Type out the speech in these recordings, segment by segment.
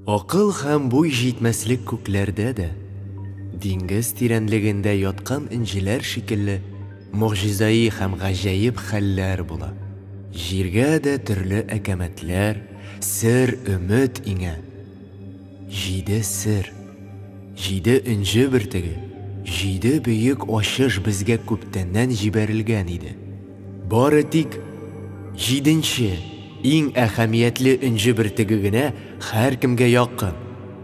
Акыл һәм буй җитмәслек күкләрдә дә, диңгез тирәнлегендә яткан инҗеләр шикелле, мугъҗизаи һәм гаҗәеп хәлләр була. Җиргә дә төрле әкәмәтләр, сер, өмет иңә. 7 сер, 7 инҗе бөртеге, 7 бөек ачыш безгә күптәннән җибәрелгән иде. Бары тик 7-нче иң әһәмиятле инҗе бөртеге генә һәркемгә якын,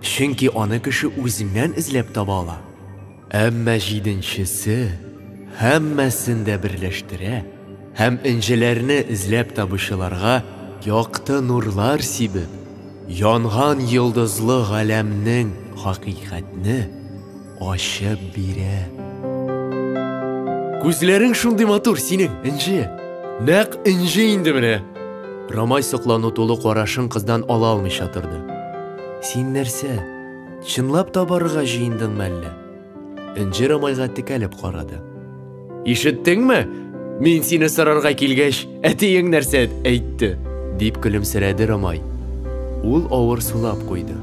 чөнки аны кеше үзеннән эзләп таба ала. Әмма 7-нчесе һәммәсен дә берләштерә һәм инҗеләрне эзләп табучыларга якты нурлар сибеп, янган йолдызлы галәмнең хакыйкатьне ачып бирә. Күзләрең шундый матур синең, инҗе. Нәкъ инҗе инде менә. Рамай соклану тулы карашын кыздан ала алмыйча торды. Син нәрсә? Чынлап табарга җыендыңмы әллә? Инҗе Рамайга текәлеп карады. Ишеттеңме? Мин сине сорарга килгәч, әтиең нәрсә әйтте? Дип көлемсерәде Рамай. Ул авыр сулап куйды.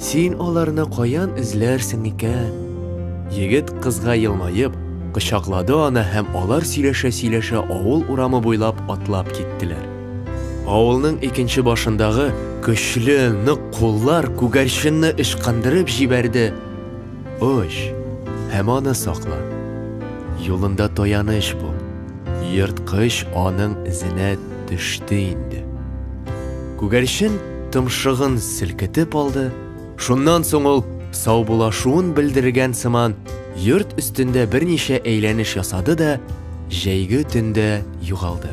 Син аларны каян эзләрсең икән? Егет кызга елмаеп, кочаклады аны һәм алар сөйләшә-сөйләшә авыл урамы буйлап атлап киттеләр. Авылның икенче башындагы көчле нык куллар күгәрченне ышкындырып җибәрде. Оч, һәм аны сакла. Юлында таяныч бул. Йырткыч аның изенә төште инде. Күгәрчен тымшыгын селкетеп алды. Шуннан соң ул саубулашуын белдергән сыман йорт өстендә берничә әйләнеш ясады да җәйге төндә югалды.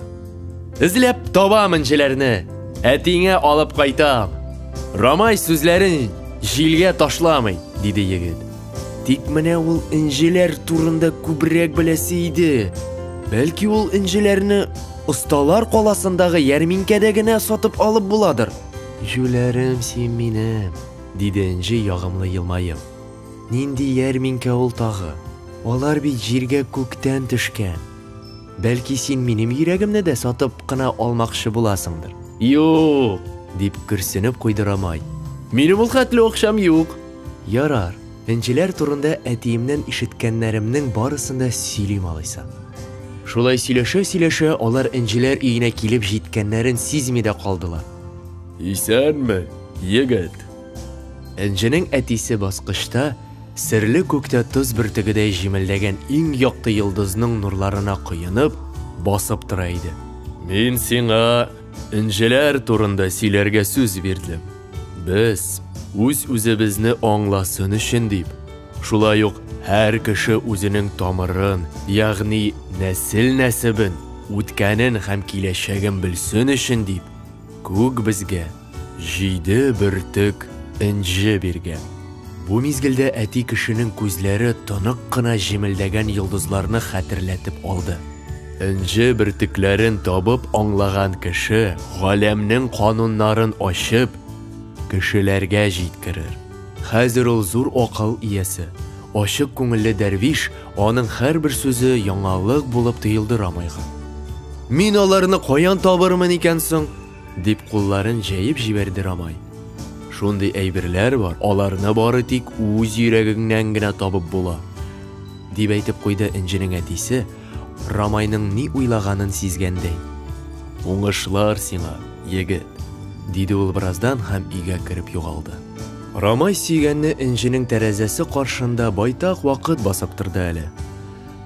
Эзләп табам инҗеләрне, әтиңә алып кайтам. Рамай сүзләрен җилгә ташламый, диде егет. Тик менә ул инҗеләр турында күбрәк беләсе иде. Бәлки ул инҗеләрне осталар каласындагы ярминкәдә генә сатып алып буладыр. Җүләрем син минем, диде инҗе ягымлы елмаеп. Нинди ярминкә ул тагы? Алар бит җиргә күктән төшкән. Бәлки син минем йөрәгемне дә сатып кына алмакчы буласыңдыр. Юк, дип күрсенеп куйды Рамай. Минем ул хәтле акчам юк. Ярар, инҗеләр турында әтиемнән ишеткәннәремнең барысын да сөйлим алайса. Шулай сөйләшә-сөйләшә алар инҗеләр өенә килеп җиткәннәрен сизми дә калдылар. Исәнме, егет? Инҗенең әтисе баскычта серле күктә тоз бөртегедәй җимелдәгән иң якты йолдызның нурларына коенып басып тора иде. Мин сиңа инҗеләр турында сөйләргә сүз бирдем. Без үзебезне аңласын өчен дип, шулай ук һәр кеше үзенең тамырын, ягъни нәсел-нәсебен, үткәнен һәм киләчәген белсен өчен дип, күк безгә 7 бөртек инҗе биргән. Бу мизгелдә әти кешенең күзләре тонык кына җимелдәгән йолдызларны хәтерләтеп алды. Инҗе бөртекләрен табып аңлаган кеше галәмнең кануннарын ачып, кешеләргә җиткерер. Хәзер ул зур акыл иясе, ачык күңелле дәрвиш, аның һәрбер сүзе яңалык булып тоелды Рамайга. Мин аларны каян табырмын икән соң? Дип кулларын җәеп җибәрде Рамай. Шундый әйберләр бар, аларны бары тик үз йөрәгеңнән генә табып була. Дип әйтеп куйды инҗенең әтисе, Рамайның ни уйлаганын сизгәндәй. Уңышлар сиңа, егет, диде ул бераздан һәм өйгә кереп югалды. Рамай сөйгәнне инҗенең тәрәзәсе каршында байтак вакыт басып торды әле.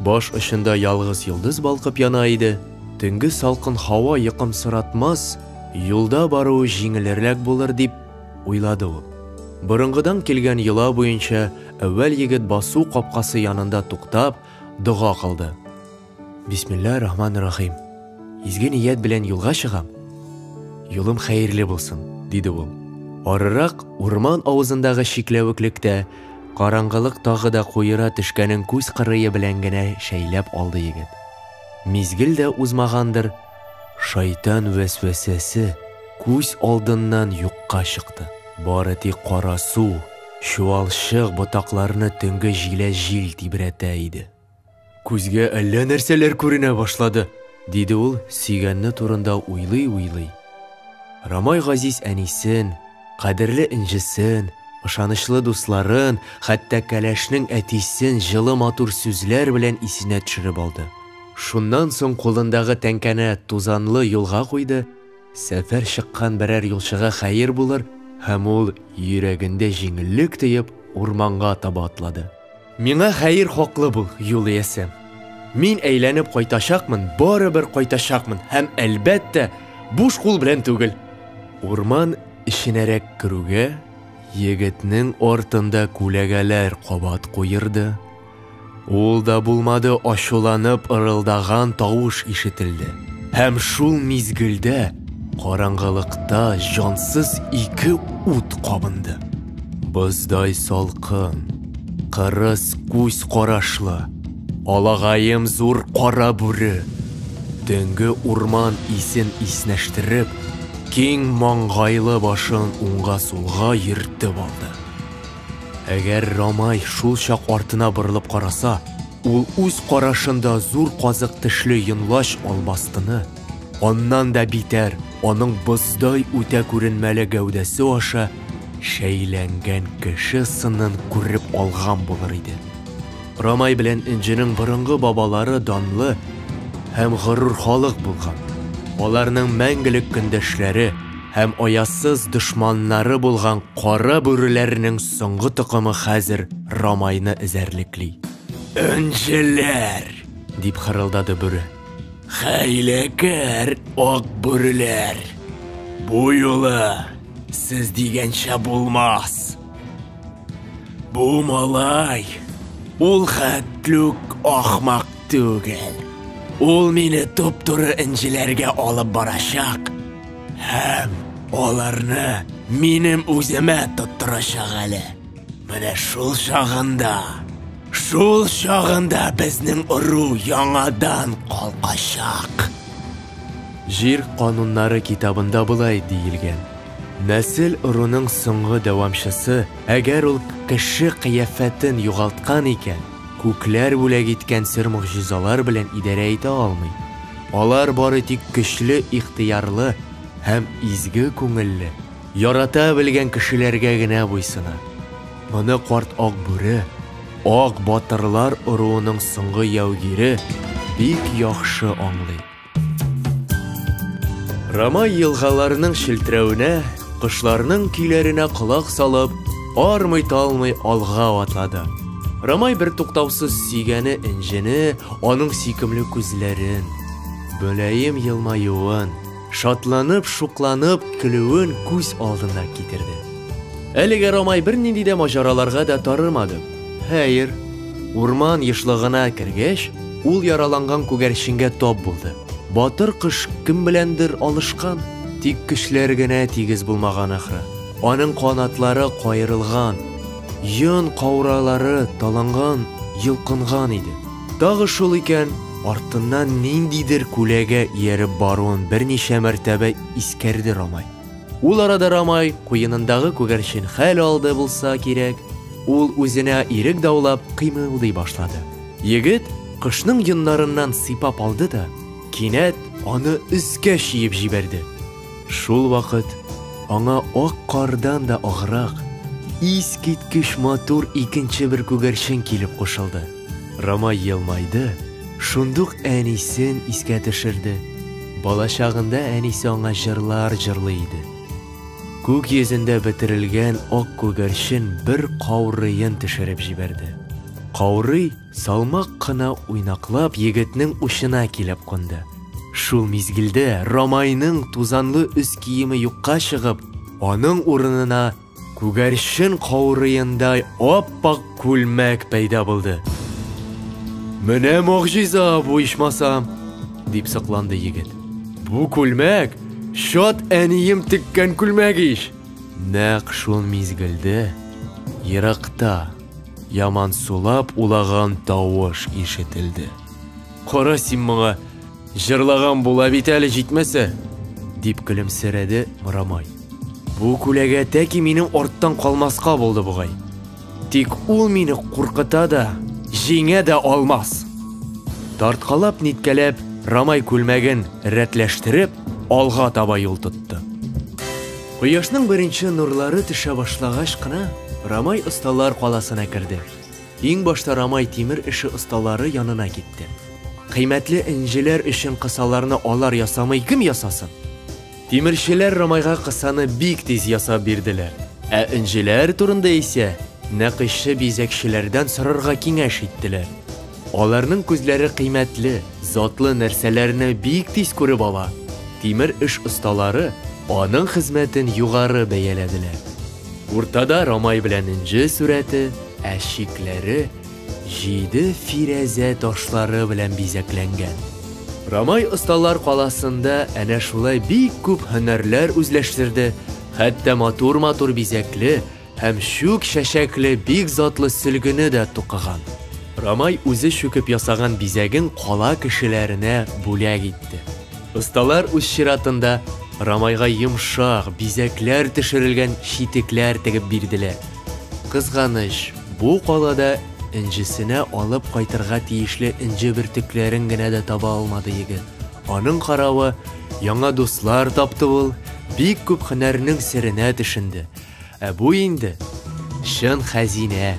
Баш очында ялгыз йолдыз балкып яна иде. Төнге салкын һава йокымсыратмас, юлда бару җиңелрәк булыр дип уйлады ул. Борынгыдан килгән йола буенча әввәл егет басу капкасы янында туктап, дуга кылды. Бисмиллаһир-рахманир-рахим. Изге ният белән юлга чыгам. Юлым хәерле булсын, диде ул. Арырак урман авызындагы шикләвеклектә караңгылык тагы да куера төшкәнен күз кырые белән генә шәйләп алды егет. Мизгел дә узмагандыр, шайтан вәсвәсәсе күз алдыннан юкка чыкты. Бары тик кара су, чуалчык ботакларны төнге җил тибрәтә иде. Күзгә әллә нәрсәләр күренә башлады, диде ул сөйгәнне турында уйлый-уйлый. Рамай газиз әнисен, кадерле инжесен, ышанычлы дусларын, хәтта кәләшнең әтисен җылы матур сүзләр белән исенә төшереп алды. Шуннан соң кулындагы тәңкәне тузанлы юлга куйды, сәфәр чыккан берәр юлчыга хәер булыр, һәм ул йөрәгендә җиңеллек тоеп урманга таба атлады. Миңа хәер хаклы бул, юл иясем. Мин әйләнеп кайтачакмын, барыбер кайтачакмын, һәм әлбәттә буш кул белән түгел. Урман эченәрәк керүгә, егетнең артында күләгәләр кабат куерды. Ул да булмады, ачуланып ырылдаган тавыш ишетелде. Һәм шул мизгелдә караңгылыкта җансыз ике ут кабынды. Быздай салкын, кырыс күз карашлы, алагаем зур кара бүре, төнге урман исен иснәштереп, киң маңгайлы башын уңга-сулга йөртеп алды. Әгәр Рамай шул чак артына борылып караса, ул үз карашында зур казык тешле йонлач албастыны, аннан да битәр, аның быздай үтә күренмәле гәүдәсе аша шәйләнгән кеше сынын күреп алган булыр иде. Рамай белән инҗенең борынгы бабалары данлы һәм горур халык булган. Аларның мәңгелек көндәшләре һәм аясыз дошманнары булган кара бүреләрнең соңгы токымы хәзер Рамайны эзәрлекли. «Инҗеләр!» дип хырылдады бүре. «Хәйләкәр ак бүреләр! Бу юлы сез дигәнчә булмас. Бу малай, ул хәтлүк ахмак түгел. Ул мине туп-туры инҗеләргә алып барачак, һәм аларны минем үземә тоттырачак әле. Менә шул чагында безнең уру яңадан калкачак». Җир кануннары китабында булай диелгән. Нәсел уруның соңгы дәвамчысы, әгәр ул кеше кыяфәтен югалткан икән, күкләр бүләк иткән сер мөгъҗизалар белән идарә итә алмый. Алар бары тик көчле, ихтиярлы һәм изге күңелле, ярата белгән кешеләргә генә буйсына. Моны карт ак бүре, ак батырлар уруының соңгы яугире бик яхшы аңлый. Рамай елгаларының шилтерәүенә, кошларның көйләренә колак салып, армый-талмый алга атлады. Рамай бер туктаусыз сөйгәне инҗене, аның сөйкемле күзләрен, бөләем елмаюын, шатланып, шукланып көлүен күз алдына китерде. Әлегә Рамай бернинди дә маҗараларга да тарымады. Хәер, урман ешлыгына кергәч, ул яраланган күгәрченгә тап булды. Батыр кыш кем беләндер алышкан, тик көчләр генә тигез булмаган ахры. Аның канатлары кайрылган, йон кауралары таланган, йылкынган иде. Тагы шул икән, артыннан ниндидер күләгә ияреп баруын берничә мәртәбә искәрде Рамай. Ул арада Рамай куенындагы күгәрчен хәл алды булса кирәк, ул үзенә ирек даулап кыймылдый башлады. Егет кышның йоннарыннан сыйпап алды да, кинәт аны өскә чиеп җибәрде. Шул вакыт аңа ак кардан да аграк, искиткеч матур икенче бер күгәрчен килеп кушылды. Рамай елмайды, шундук әнисен искә төшерде. Балачагында әнисе аңа җырлар җырлый иде. Күк йөзендә бетерелгән ак күгәрчен бер каурыен төшереп җибәрде. Каурый салмак кына уйнаклап егетнең учына килеп кунды. Шул мизгелдә Рамайның тузанлы үз киеме юкка чыгып, аның урынына күгәрчен каурыендай аппак күлмәк пәйда булды. «Менә мөгъҗиза бу ичмасам!» дип сокланды егет. «Бу күлмәк шат әнием теккән күлмәк иш!» Нәкъ шул мизгелдә еракта яман сулап улаган тавыш ишетелде. «Кара син моңа, җырлаган була бит әле җитмәсә!» дип көлемсерәде Рамай. «Бу күләгә тәки минем арттан калмаска булды бугай. Тик ул мине куркыта да, җиңә дә алмас!» Тарткалап ниткәләп, Рамай күлмәген рәтләштереп, алга таба юл тотты. Кояшның беренче нурлары төшә башлагач кына Рамай осталар каласына керде. Иң башта Рамай тимер эше осталары янына китте. Кыйммәтле инҗеләр өчен кысаларны алар ясамый кем ясасын? Тимерчеләр Рамайга кысаны бик тиз ясап бирделәр. Ә инҗеләр турында исә нәкышы бизәкчеләрдән сорарга киңәш иттеләр. Аларның күзләре кыйммәтле, затлы нәрсәләрне бик тиз күреп ала. Тимер эш осталары аның хезмәтен югары бәяләделәр. Уртада Рамай белән инҗе сурәте, ә чикләре 7 фирәзә ташлары белән бизәкләнгән. Рамай осталар каласында әнә шулай бик күп һөнәрләр үзләштерде, хәтта матур бизәкле һәм шук шәшәкле бик затлы сөлгене дә тукыган. Рамай үзе шүкеп ясаган бизәген кала кешеләренә бүләк итте. Осталар үз чиратында Рамайга йомшак бизәкләр төшерелгән читекләр тегеп бирделәр. Кызганыч, бу калада инҗесенә алып кайтырга тиешле инҗе бөртекләрен генә дә таба алмады егет. Аның каравы, яңа дуслар тапты ул, бик күп һөнәрнең серенә төшенде. Ә бу инде шын хәзинә.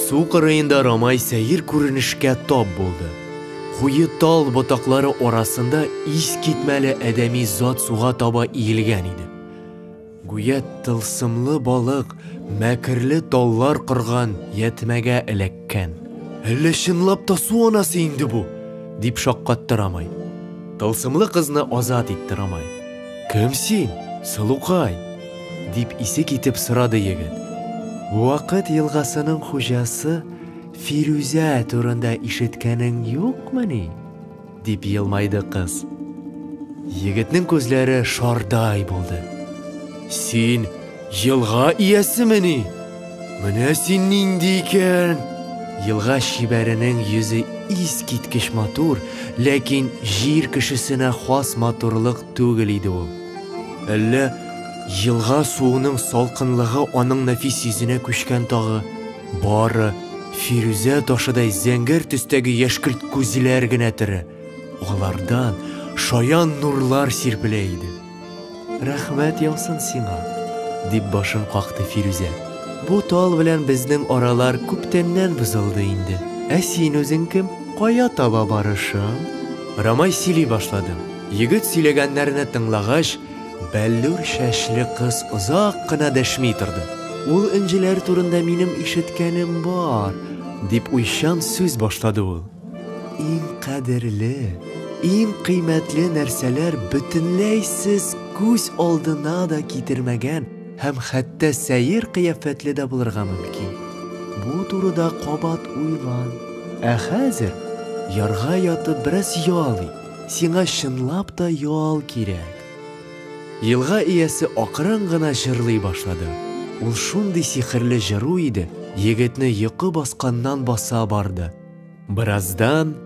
Су кырыенда Рамай сәер күренешкә тап булды. Куе тал ботаклары арасында ис китмәле әдәми зат суга таба иелгән иде. Гүя тылсымлы балык мәкерле таллар кырган ятмәгә эләккән. Әллә чынлап та су анасы инде бу? Дип шаккатты Рамай. Тылсымлы кызны азат итте Рамай. Кем син, сылукай? Дип исе китеп сорады егет. Вакыт елгасының хуҗасы Фирүзә турында ишеткәнең юкмыни? Дип елмайды кыз. Егетнең күзләре шардай булды. Син елга иясемени? Менә син нинди икән? Елга шибәренең йөзе искиткеч матур, ләкин җир кешесенә хас матурлык түгел иде ул. Әллә елга суының салкынлыгы аның нәфис йөзенә күчкән тагы? Бары Фирүзә ташыдай зәңгәр төстәге яшькелт күзләр генә тире. Алардан шаян нурлар сирпелә иде. Рәхмәт яусын сиңа, дип башын какты Фирүзә. Бу тал белән безнең аралар күптәннән бозылды инде. Ә син үзең кем? Кая таба барышың? Рамай сөйли башлады. Егет сөйләгәннәрне тыңлагач, бәллүр шәшле кыз озак кына дәшми торды. Ул инҗеләр турында минем ишеткәнем бар, дип уйчан сүз башлады ул. Иң кадерле, иң кыйммәтле нәрсәләр бөтенләй сез күз алдына да китермәгән һәм хәтта сәер кыяфәтле дә булырга мөмкин. Бу турыда кабат уйлан. Ә хәзер ярга ятып бераз ялый. Сиңа чынлап та ял кирәк. Елга иясе акрын гына җырлый башлады. Ул шундый сихерле җыру иде, егетне йокы басканнан баса барды. Бираздан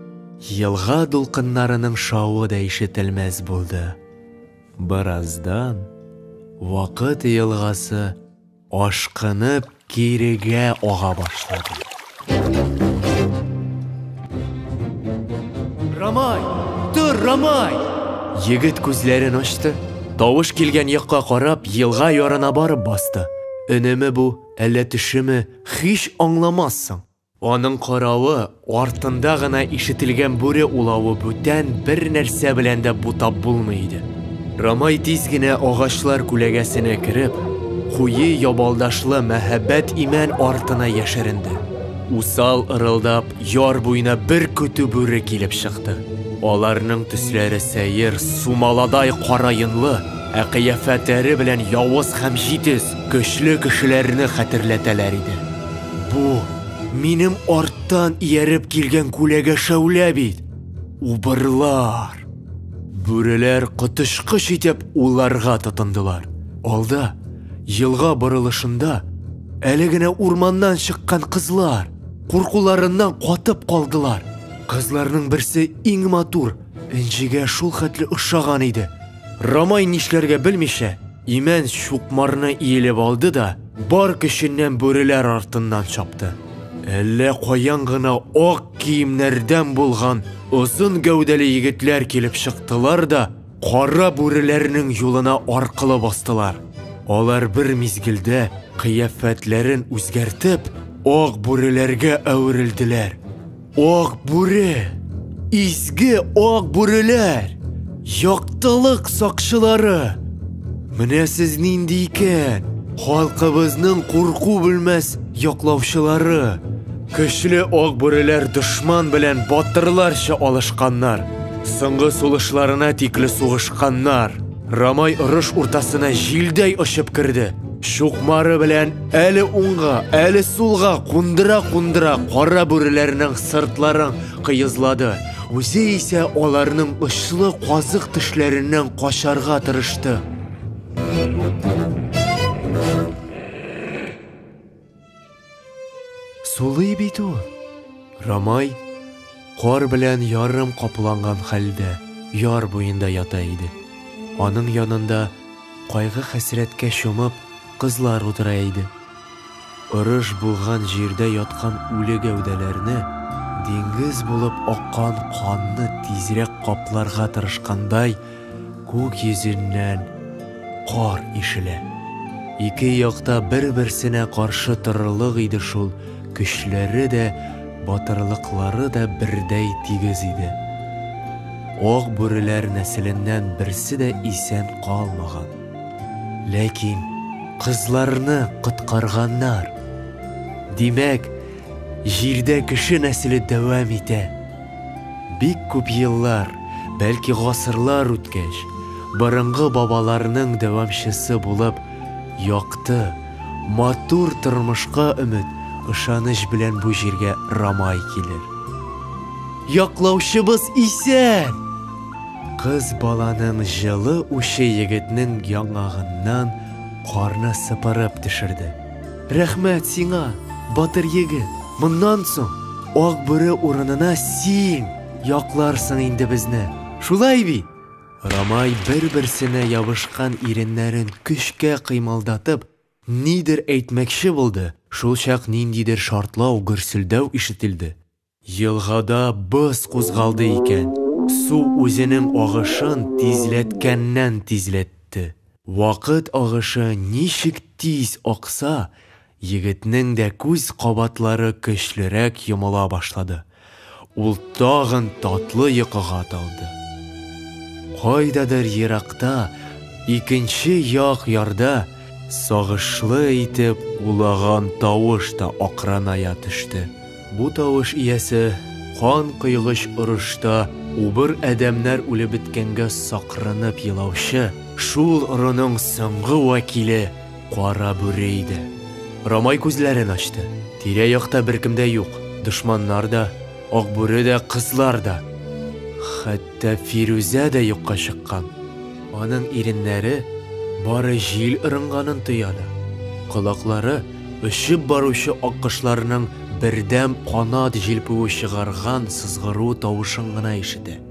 елга дулкыннарының шавы да ишетелмәс булды. Бираздан вакыт елгасы ашкынып кирегә ага башлады. Рамай! Тур, Рамай! Егет күзләрен ачты. Тавыш килгән якка карап, елга ярына барып басты. Өнеме бу, әллә төшеме, һич аңламассың. Аның каравы артында гына ишетелгән бүре улавы бүтән бер нәрсә белән дә бутап булмый иде. Рамай тиз генә агачлар күләгәсенә кереп, куе ябалдашлы мәхәббәт имән артына яшеренде. Усал ырылдап, яр буена бер көтү бүре килеп чыкты. Аларның төсләре сәер, сумаладай караенлы, ә кыяфәтләре белән явыз һәм җитез, көчле кешеләрне хәтерләтәләр иде. Бу минем арттан ияреп килгән күләгә шәүлә бит. Убырлар. Бүреләр кытышкыч итеп уларга тотындылар. Алда, елга борылышында, әле генә урманнан чыккан кызлар куркуларыннан катып калдылар. Кызларның берсе иң матур, инҗегә шул хәтле ошаган иде. Рамай нишләргә белмичә, имән чукмарны иелеп алды да, бар көченнән бүреләр артыннан чапты. Әллә каян гына ак киемнәрдән булган озын гәүдәле егетләр килеп чыктылар да, қара бүрелерінің юлына арқылы бастылар. Алар бір мезгілде қияфәтлерін үзгәртіп, ақ бүрелерге әуірілділер. Ақ бүре, изге ақ бүрелер, яқтылық сақшылары. Менә сіз нинди икән? Халқыбызның қорқу білмәс яклаушылары. Көчле ак бүреләр дошман белән батырларча алышканнар. Соңгы сулышларына тикле сугышканнар. Рамай ырыш уртасына җилдәй очып керде. Шукмары белән әле уңга, әле сулга кундыра-кундыра кара бүреләрнең сыртларын кыйызлады. Үзе исә аларның очлы казык тешләреннән качарга тырышты. Сулый бит ул. Рамай кар белән ярым капланган хәлдә яр буенда ята иде. Аның янында кайгы хәсрәткә чумып кызлар утыра иде. Ырыш булган җирдә яткан үле гәүдәләрне диңгез булып аккан канны тизрәк капларга тырышкандай күк йөзеннән кар ишелә. Ике якта бер-берсенә каршы торырлык иде шул. Көчләре дә, батырлыклары да бердәй тигез иде. Ак бүреләр нәселеннән берсе дә исән калмаган. Ләкин кызларны коткарганнар. Димәк, җирдә кеше нәселе дәвам итә. Бик күп еллар, бәлки гасырлар үткәч, борынгы бабаларның дәвамчысы булып, якты, матур тормышка өмет, ышаныч белән бу җиргә Рамай килер. Яклаучыбыз исән! Кыз баланың җылы ушы егетнең яңагыннан карны сыпырып төшерде. Рәхмәт сиңа, батыр егет. Моннан соң ак бүре урынына син якларсың инде безне. Шулай бит? Рамай бер-берсенә ябышкан иреннәрен көчкә кыймылдатып, нидер әйтмәкче булды. Шул чак ниндидер шартлау, гөрселдәү ишетелде. Елгада быз кузгалды икән. Су үзенең агышын тизләткәннән тизләтте. Вакыт агышы ничек тиз акса, егетнең дә күз кабатлары көчлерәк йомыла башлады. Ул тагын татлы йокыга талды. Кайдадыр еракта, икенче як ярда сагышлы итеп улаган тавыш та акраная төште. Бу тавыш иясе кан кыйгыч урышта убыр әдәмнәр үлеп беткәнгә сакранып елаучы, шул ырының соңгы вәкиле кара бүре иде. Рамай күзләрен ачты. Тирә-якта беркем дә юк. Дошманнар да, ак бүре дә, кызлар да. Хәтта Фирүзә дә юкка чыккан. Аның иреннәре бары җил ырынганын тояды. Колаклары өшеп баручы аккышларның бердәм канат җилпүе чыгарган сызгыру тавышын гына ишетә.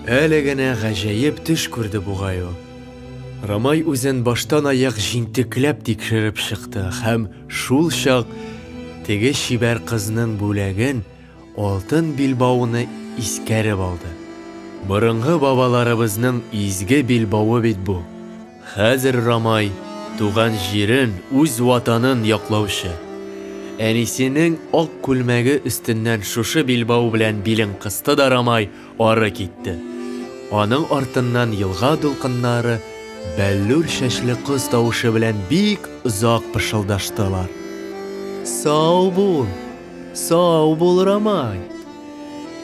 Әле генә гаҗәеп төш күрде бугай ул. Рамай үзен баштан аяк җинтекләп тикшереп чыкты һәм шул чак теге шибәр кызның бүләген, алтын билбауны искәреп алды. Борынгы бабаларыбызның изге билбавы бит бу. Хәзер Рамай туган җирен, үз ватанын яклаучы. Әнисенең ак күлмәге өстеннән шушы билбау белән билен кысты да Рамай ары китте. Аның артыннан елга дулкыннары бәллүр чәчле кыз тавышы белән бик озак пышылдаштылар. Сау бул Рамай.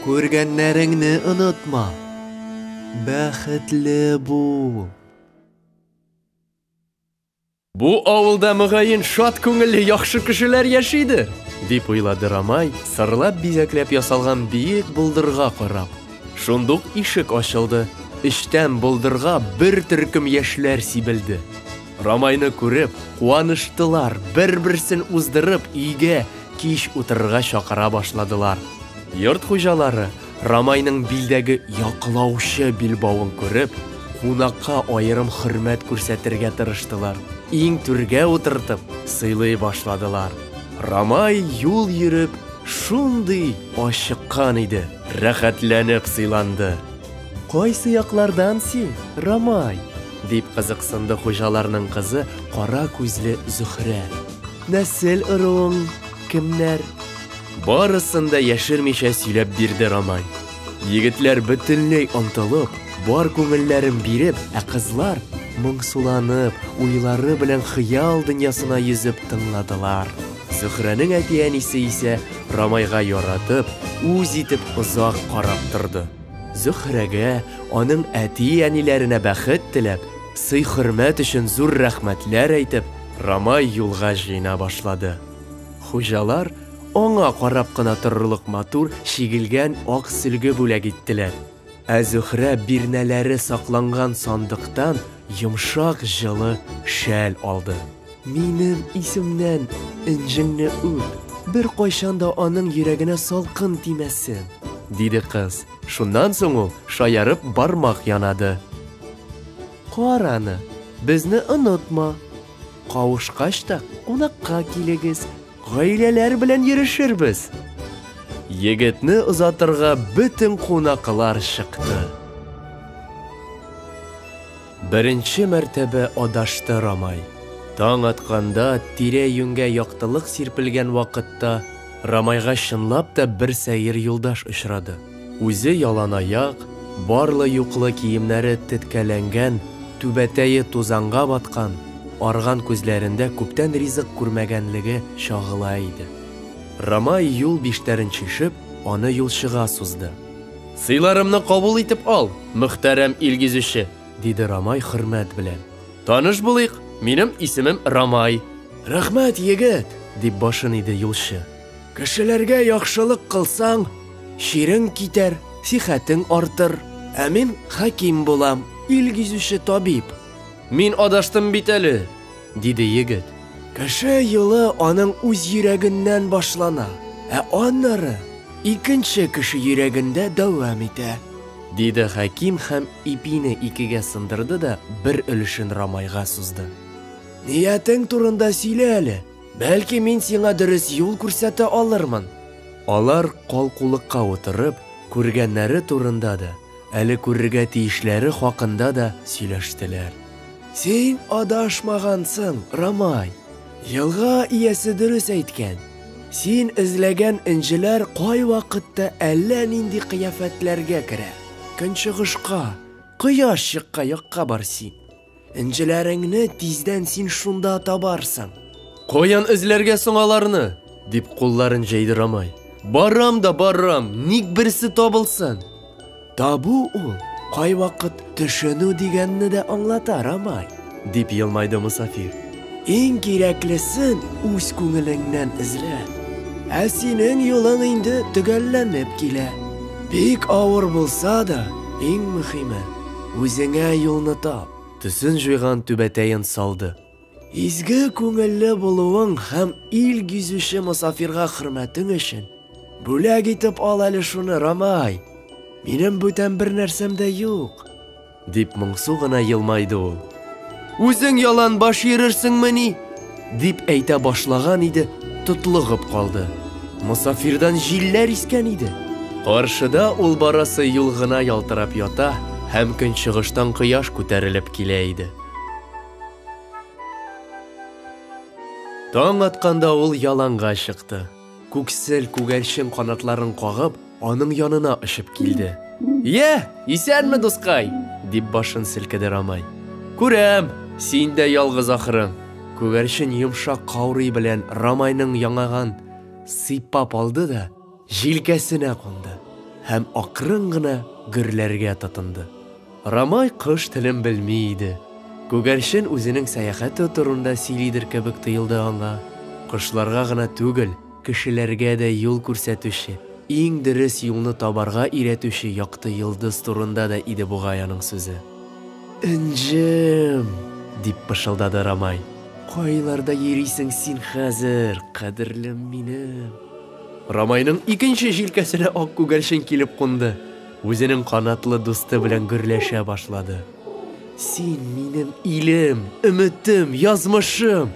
Күргәннәреңне онытма. Бәхетле бул. Бу авылда мөгаен шат күңелле яхшы кешеләр яшидер, дип уйлады Рамай, сырлап бизәкләп ясалган биек булдырга карап. Шундук ишек ачылды. Эчтән булдырга бер төркем яшьләр сибелде. Рамайны күреп, куаныштылар, бер-берсен уздырып, өйгә кич утырырга чакыра башладылар. Йорт хуҗалары Рамайның билдәге яклаучы билбавын күреп, кунакка аерым хөрмәт күрсәтергә тырыштылар. Иң түргә утыртып, сыйлый башладылар. Рамай юл йөреп, шундый ашыккан иде, рәхәтләнеп сыйланды. Кайсы яклардан син, Рамай? Дип кызыксынды хуҗаларның кызы кара күзле Зөһрә. Нәсел ырыуың кемнәр? Барысын да яшермичә сөйләп бирде Рамай. Егетләр бөтенләй онтылып, бар күңелләрен биреп, ә кызлар моңсуланып, уйлары белән хыял дөньясына йөзеп тыңладылар. Зөһрәнең әти-әнисе исә Рамайга яратып, үз итеп озак карап торды. Зөһрәгә, аның әти-әниләренә бәхет теләп, сый-хөрмәт өчен зур рәхмәтләр әйтеп, Рамай юлга җыена башлады. Хуҗалар аңа карап кына торырлык матур шигелгән ак сөлге бүләк иттеләр. Ә Зөһрә бирнәләре сакланган сандыктан йомшак җылы шәл алды. Минем исемнән инҗеңне үт, бер кайчан да аның йөрәгенә салкын тимәсен, диде кыз. Шуннан соң ул шаярып бармак янады. Караны, безне онытма. Кавышкач та кунакка килегез, гаиләләр белән йөрешербез. Егетне озатырга бөтен кунаклар чыкты. Беренче мәртәбә адашты Рамай. Таң атканда тирә-юньгә яктылык сирпелгән вакытта Рамайга чынлап та бер сәер юлдаш очрады. Үзе яланаяк, барлы-юклы киемнәре теткәләнгән, түбәтәе тузанга баткан, арган күзләрендә күптән ризык күрмәгәнлеге чагыла иде. Рамай юл биштәрен чишеп, аны юлчыга сузды. Сыйларымны кабул итеп ал, мөхтәрәм илгизүче, диде Рамай хөрмәт белән. Таныш булыйк, минем исемем Рамай. Рәхмәт, егет, дип башын иде юлчы. Кешеләргә яхшылык кылсаң, ширең китәр, сихәтең артыр. Ә мин хаким булам, илгизүче табиб. Мин адаштым бит әле, диде егет. Кеше юлы аның үз йөрәгеннән башлана, ә аннары икенче кеше йөрәгендә дәвам итә, диде хаким һәм ипине икегә сындырды да бер өлешен Рамайга сузды. Ниятең турында сөйлә әле, бәлки мин сиңа дөрес юл күрсәтә алырмын. Алар калкулыкка утырып, күргәннәре турында да, әле күрергә тиешләре хакында да сөйләштеләр. Син адашмагансың, Рамай. Елга иясе дөрес әйткән. Син эзләгән инҗеләр кай вакытта әллә нинди кыяфәтләргә керә. Көнчыгышка, кояш чыкка якка бар син. Инҗеләреңне тиздән син шунда табарсың. Каян эзләргә соң аларны? Дип кулларын җәйде Рамай. Барам да барам, ник берсе табылсын? Табу ул, кай вакыт төшенү дигәнне дә аңлата, Рамай, дип елмайды мусафир. Иң кирәклесен үз күңелеңнән эзлә. Ә синең юлың инде төгәлләнеп килә. Бик авыр булса да, иң мөһиме, үзеңә юлны тап. Төсен җуйган түбәтәен салды. Изге күңелле булуың һәм ил гизүче мусафирга хөрмәтең өчен бүләк итеп ал әле шуны, Рамай. Минем бүтән бер нәрсәм дә юк, дип моңсу гына елмайды ул. Үзең ялан баш йөрерсеңме ни? Дип әйтә башлаган иде, тотлыгып калды. Мусафирдан җилләр искән иде. Каршыда ул барасы юл гына ялтырап ята һәм көнчыгыштан кояш күтәрелеп килә иде. Таң атканда ул яланга чыкты. Күксел күгәрчен канатларын кагып, аның янына очып килде. «Йә, исәнме, дускай?» дип башын селкеде Рамай. «Күрәм, син дә ялгыз ахрың». Күгәрчен йомшак каурый белән Рамайның яңаган сыйпап алды да җилкәсенә кунды һәм акрын гына гөрләргә тотынды. Рамай кыш телен белми иде. Күгәрчен үзенең сәяхәте турында сөйлидер кебек тоелды аңа. Кышларга гына түгел, кешеләргә дә юл күрсәтүче, иң дөрес юлны табарга өйрәтүче якты йолдыз турында да иде бугай аның сүзе. «Инҗем!» дип пышылдады Рамай. «Кайларда йөрисең син хәзер, кадерлем минем?» Рамайның икенче җилкәсенә ак күгәрчен килеп кунды. Үзенең канатлы дусты белән гөрләшә башлады. «Син минем илем, өметем, язмышым!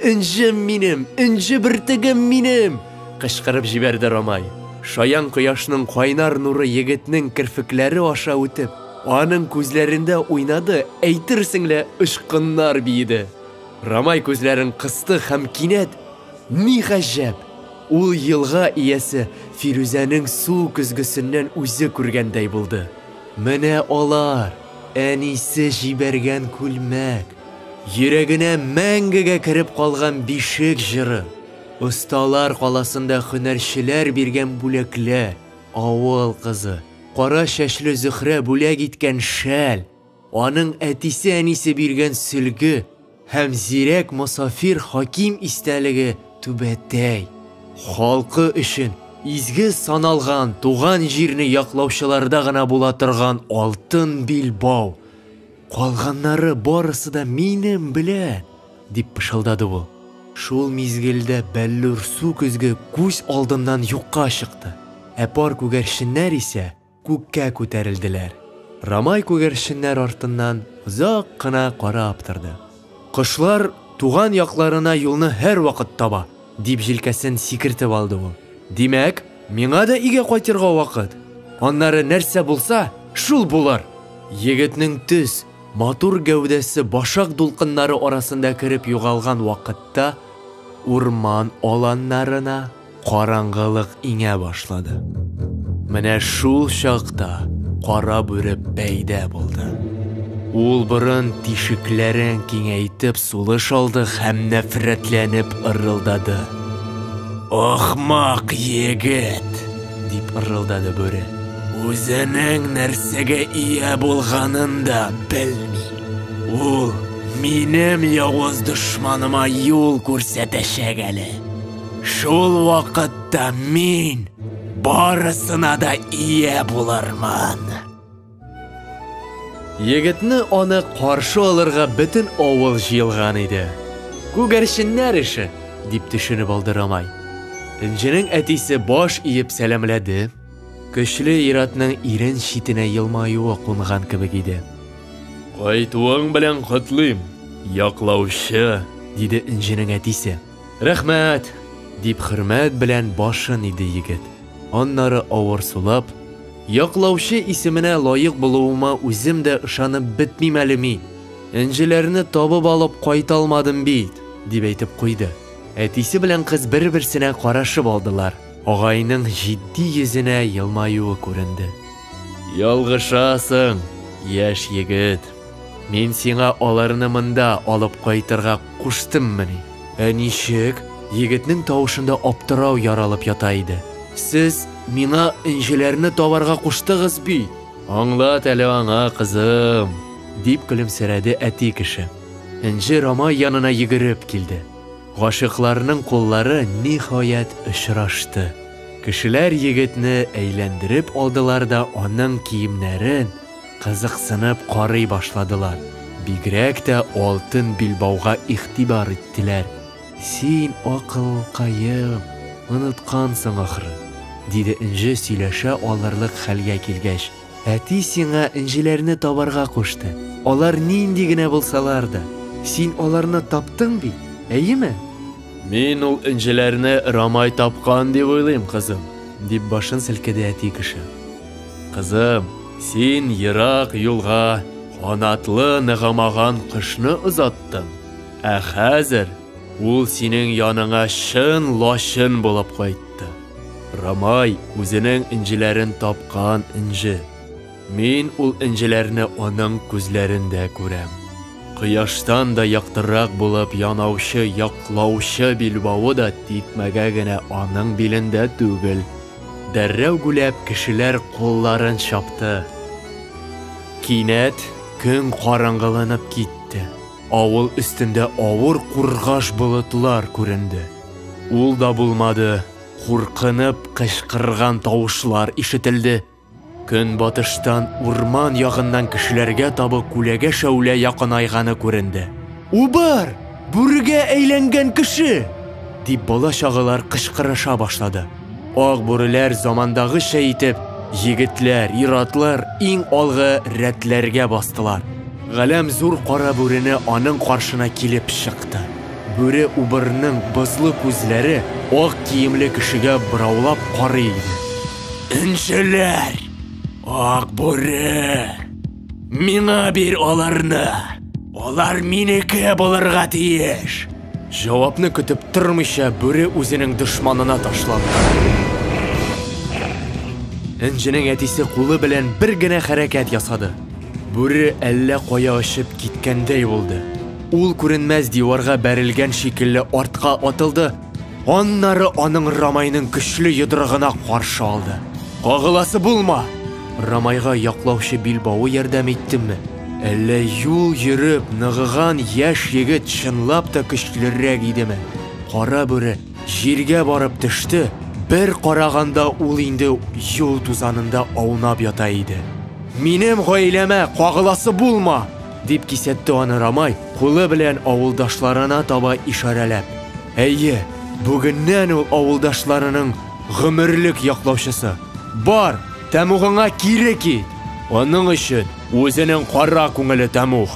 Инҗем минем, инҗе бөртегем минем!» кычкырып җибәрде Рамай. Шаян кояшның кайнар нуры егетнең керфекләре аша үтеп, Аның күзләрендә уйнады, әйтерсеңлә ышкыннар бийде. Рамай күзләрен кысты һәм кинәт, ни гаҗәп, ул елга иясе Фирүзәнең су көзгесеннән үзе күргәндәй булды. Менә алар, әнисе җибәргән күлмәк, йөрәгенә мәңгегә кереп калган бишек җыры, осталар каласында һөнәрчеләр биргән бүләкләр, авыл кызы, кара чәчле Зөһрә бүләк иткән шәл, аның әтисе әнисе биргән сөлге һәм зирәк мосафир Хаким истәлеге түбәтәй. Халкы өчен изге саналган туган җирне яклаучыларда гына була торган алтын билбау. Калганнары барысы да минем белән, дип пышылдады ул. Шул мизгелдә Бәллүр су көзге күз алдыннан юкка чыкты. Ә пар күгәрченнәр исә күккә күтәрелделәр. Рамай күгәрченнәр артыннан озак кына карап торды. Кошлар туган якларына юлны һәр вакыт таба, дип җилкәсен сикертеп алды ул. Димәк, миңа да өйгә кайтырга вакыт. Аннары нәрсә булса, шул булар. Егетнең төс, матур гәүдәсе башак дулкыннары арасында кереп югалган вакытта урман аланнарына караңгылык иңә башлады. Менә шул чакта кара бүре пәйда булды. Ул борын тишекләрен киңәйтеп сулыш алды һәм нәфрәтләнеп ырылдады. Ахмак егет, дип ырылдады бүре. Үзенең нәрсәгә ия булганын да белми. Ул минем явыз дошманыма юл күрсәтәчәк әле. Шул вакытта мин барысына да ия булармын. Егетне аны каршы алырга бөтен авыл җыелган иде. Күгәрченнәр ише, дип төшенеп алды Рамай. Инҗенең әтисе баш иеп сәламләде. Көчле иратның ирен читенә елмаюы кунган кебек иде. Кайтуың белән котлыйм, яклаучы, диде инҗенең әтисе. Рәхмәт, дип хөрмәт белән башын иде егет. Аннары авыр сулап, яклаучы исеменә лаек булуыма үзем дә ышанып бетмим әле мин. Инҗеләрне табып алып кайта алмадым бит, дип әйтеп куйды. Әтисе белән кыз бер-берсенә карашып алдылар. Агайның җитди йөзенә елмаюы күренде. Ялгышасың, яшь егет. Мин сиңа аларны монда алып кайтырга куштыммыни? Ә ничек? Егетнең тавышында аптырау яралып ята иде. Сез миңа инҗеләрне табарга куштыгыз бит. Аңлат әле аңа, кызым, дип көлемсерәде әти кеше. Инҗе Рамай янына йөгереп килде. Гашыкларның куллары ниһаять очрашты. Кешеләр егетне әйләндереп алдылар да аның киемнәрен кызыксынып карый башладылар. Бигрәк тә алтын билбауга игътибар иттеләр. Син акылкаем, оныткансың ахры, диде инҗе сөйләшә алырлык хәлгә килгәч. Әти сиңа инҗеләрне табарга кушты. Алар нинди генә булсалар да, син аларны таптың бит, әйеме? Мин ул инҗеләрне Рамай тапкан дип уйлыйм, кызым, дип башын селкеде әти кеше. Кызым, син ерак юлга канатлы ныгымаган кышны озаттың. Ә хәзер ул синең яныңа чын лашын булып кайтты. Рамай үзенең инҗеләрен тапкан инҗе. Мин ул инҗеләрне аның күзләрендә күрәм. Кояштан да яктырак булып янаучы, яклаучы билбавы да титмәгә генә аның билендә түгел. Дәррәү гүләп кешеләр кулларын чапты. Кинәт көн караңгыланып китте. Авыл өстендә авыр кургаш болытлар күренде. Ул да булмады. Куркынып кычкырган тавышлар ишетелде. Көн батыштан урман ягыннан кешеләргә табы күләгә шәүлә якынайганы күренде. Убар! Бүрегә әйләнгән кеше! Дип бала чагылар кычкырыша башлады. Ак бүреләр замандагыча итеп, егетләр, иратлар иң алгы рәтләргә бастылар. Галәм зур кара бүрене аның каршына килеп чыкты. Бүре убырның бызлы күзләре ак киемле кешегә быраулап карый иде. Инҗеләр! Ак бүре! Миңа бир аларны. Алар минеке булырга тиеш. Жавапны көтеп тормыйча бүре үзенең дошманына ташланды. Энҗенең әтисе кулы белән бер генә хәрәкәт ясады. Бүре әллә кая очып киткәндәй булды. Ул күренмәс диварга бәрелгән шикелле артка атылды. Аннары аның Рамайның көчле йодрыгына каршы алды. Кагыласы булма! Рамайга яклаучы Билбау ярдәм иттеме? Әллә юл йөреп ныгыган яшь егет чынлап та көчлерәк идеме? Кара бүре җиргә барып төште. Бер караганда ул инде юл тузанында аунап ята иде. Минем гаиләмә кагыласы булма! Дип кисәтте аны Рамай, кулы белән авылдашларына таба ишарәләп. Әйе, бүгеннән ул авылдашларының гомерлек яклаучысы. Бар, Тәмугыңа кире кит. Аның өчен үзенең кара күңеле Тәмуг.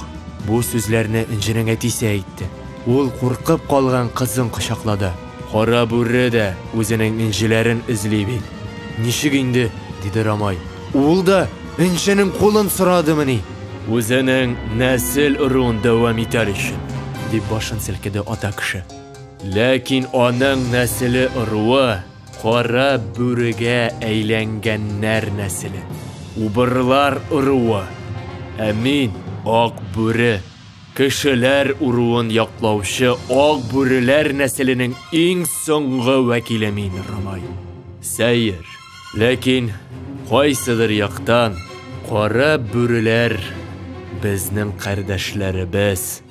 Бу сүзләрне Энҗенең әтисе әйтте. Ул куркып калган кызын кочаклады. Кара бүре дә үзенең инҗеләрен эзли бит. Ничек инде? Диде Рамай. Ул да Энҗенең кулын сорадымыни? Үзенең нәсел ыруын дәвам итәр өчен, дип башын селкеде ата кеше. Ләкин аның нәселе ыруы кара бүрегә әйләнгәннәр нәселе. Убырлар ыруы. Ә мин ак бүре, кешеләр уруын яклаучы ак бүреләр нәселенең иң соңгы вәкиле мин, Рамай. Сәер. Ләкин кайсыдыр яктан кара бүреләр безнең кардәшләребез.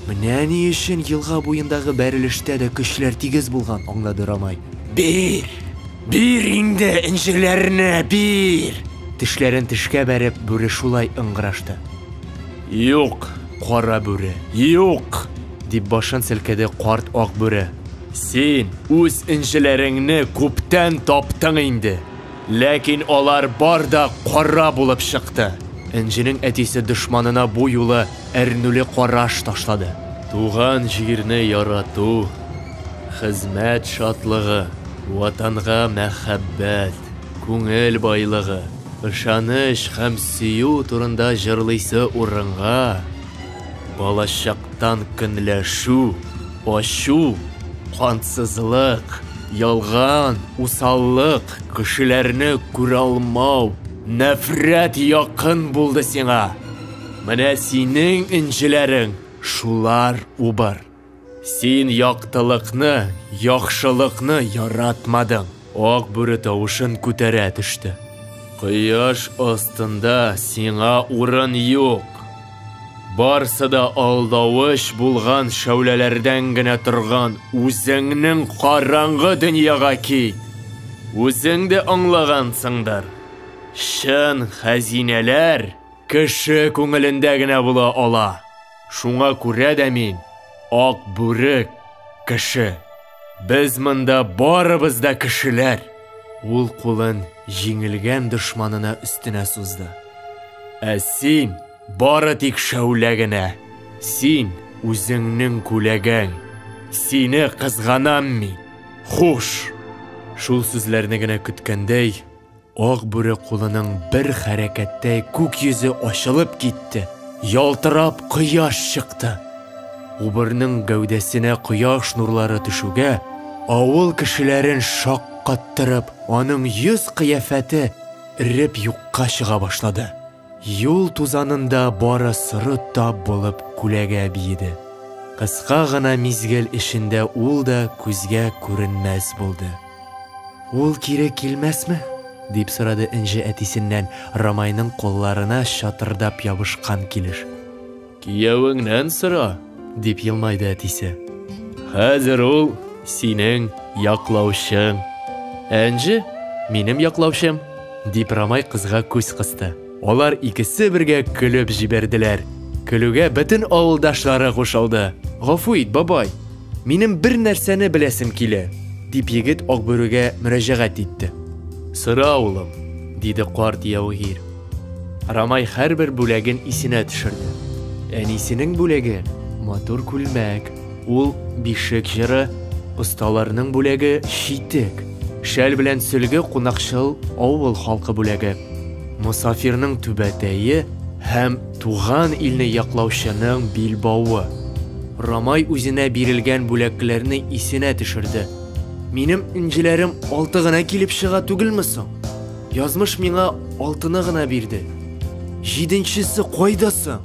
Менә ни өчен елга буендагы бәрелештә дә көчләр тигез булган, аңлады Рамай. Бир инде энҗеләрне, бир! Тешләрен тешкә бәреп бүре шулай ыңгырашты. Юк, кара бүре, юк! Дип башын селкеде карт ак бүре. Син үз энҗеләреңне күптән таптың инде. Ләкин алар бар да кара булып чыкты. Энҗенең әтисе дошманына бу юлы әрнүле караш ташлады. Туган җирне ярату, хезмәт шатлыгы, ватанга мәхәббәт, күңел байлыгы, ышаныч һәм сөю турында җырлыйсы урынга, балачактан көнләшү, ачу, кансызлык, ялган, усаллык, кешеләрне күрә алмау, нәфрәт якын булды сиңа. Менә синең энҗеләрең шулар убыр. Син яктылыкны, яхшылыкны яратмадың. Ак бүре тавышын күтәрә төште. Кояш астында сиңа урын юк. Барсы да алдавыч булган шәүләләрдән генә торган үзеңнең караңгы дөньяга ки. Үзеңдә аңлагансыңдыр. Шын хәзинәләр кеше күңелендә генә була ала. Шуңа күрә дә мин ак бүре кеше. Без монда барыбыз да кешеләр. Ул кулын җиңелгән дошманына өстенә сузды. Ә син бары тик шәүлә генә. Син үзеңнең күләгәң. Сине кызганам мин. Хуш. Шул сүзләрне генә көткәндәй, ак бүре кулының бер хәрәкәттә күк йөзе ачылып китте. Ялтырап кояш чыкты. Убырның гәүдәсенә кояш нурлары төшүгә, авыл кешеләрен шаккаттырып, аның йөз кыяфәте иреп юкка чыга башлады. Юл тузанында бары сыры тап булып күләгә биеде. Кыска гына мизгел эчендә ул да күзгә күренмәс булды. Ул кире килмәсме? Дип сорады Энҗе әтисеннән Рамайның колларына шатырдап ябышкан килеш. Киявеңнән сора, дип елмайды әтисе. Хәзер ул синең яклаучың. Энҗе, минем яклаучым, дип Рамай кызга күз кысты. Алар икесе бергә көлеп җибәрделәр. Көлүгә бөтен авылдашлары кушылды. Гафу ит, бабай, минем бер нәрсәне беләсем килә, дип егет ак бүрегә мөрәҗәгать итте. Сыра улым, диде карт яугир. Рамай һәрбер бүләген исенә төшерде. Әнисенең бүләге матур күлмәк, ул бишек җыры, осталарның бүләге читек, шәл белән сөлге кунакчыл авыл халкы бүләге. Мусафирның түбәтәе һәм туган илне яклаучының билбауы. Рамай үзенә бирелгән бүләкләрне исенә төшерде. Минем инҗеләрем алты гына килеп чыга түгелме соң? Язмыш миңа алтыны гына бирде. Җиденчесе кайда соң?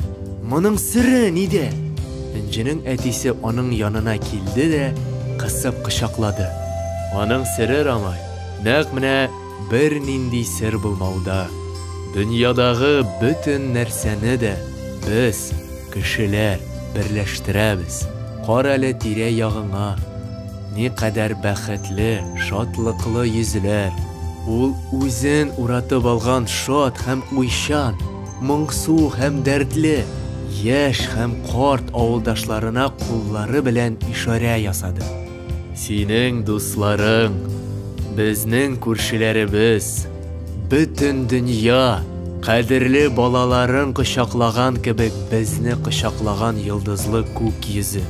Моның сыры нидә? Инҗенең әтисе аның янына килде дә кысып кочаклады. Аның сыры, Рамай, нәкъ менә бер нинди сыр булмауда. Дөньядагы бөтен нәрсәне дә без, кешеләр, берләштерәбез. Кара әле тирә-ягыңа. Никадәр бәхетле, шатлыклы йөзләр. Ул үзен уратып алган шат һәм уйчан, моңсу һәм дәртле, яшь һәм карт авылдашларына куллары белән ишарә ясады. Синең дусларың, безнең күршеләребез, бөтен дөнья, кадерле балаларын кочаклаган кебек безне кочаклаган йолдызлы күк йөзе.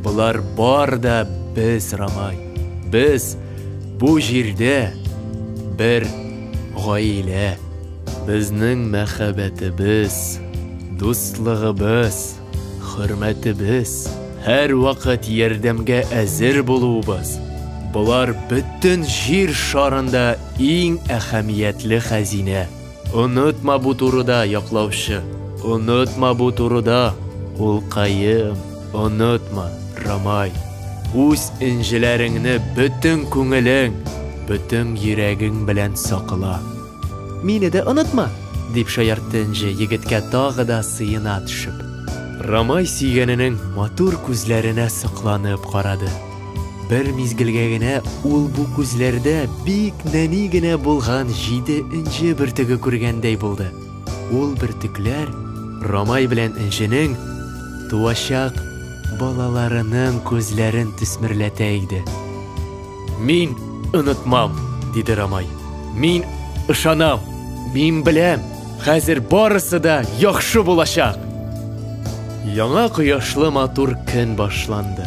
Булар бар да без, Рамай. Без бу җирдә бер гаилә. Безнең мәхәббәтебез, дуслыгыбыз, хөрмәтебез, һәр вакыт ярдәмгә әзер булуыбыз. Булар бөтен җир шарында иң әһәмиятле хәзинә. Онытма бу турыда, яклаучы. Онытма бу турыда, улкаем. Онытма, Рамай. Үз инҗеләреңне бөтен күңелең, бөтен йөрәгең белән сакла. Мине дә онытма, дип шаяртты инҗе егеткә тагы да сыена төшеп. Рамай сөйгәненең матур күзләренә сокланып карады. Бер мизгелгә генә ул бу күзләрдә бик нәни генә булган 7 инҗе бөртеге күргәндәй булды. Ул бөртекләр Рамай белән инҗенең туачак балаларының күзләрен төсмерләтә иде. Мин онытмам, диде Рамай. Мин ышанам, мин беләм, хәзер барысы да яхшы булачак. Яңа кояшлы матур көн башланды.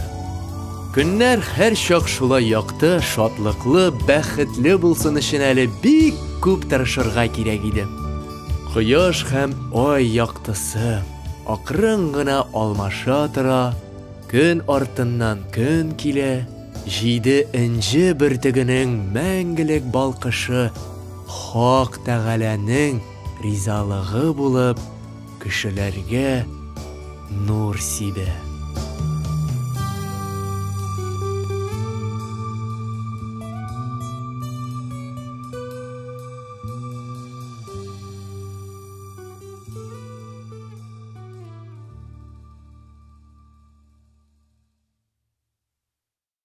Көннәр һәр чак шулай якты, шатлыклы, бәхетле булсын өчен әле бик күп тырышырга кирәк иде. Кояш һәм ай яктысы акрын гына алмаша тора, көн артыннан көн килә, 7 инҗе бөртегенең мәңгелек балкышы Хак Тәгаләнең ризалыгы булып, кешеләргә нур сибә.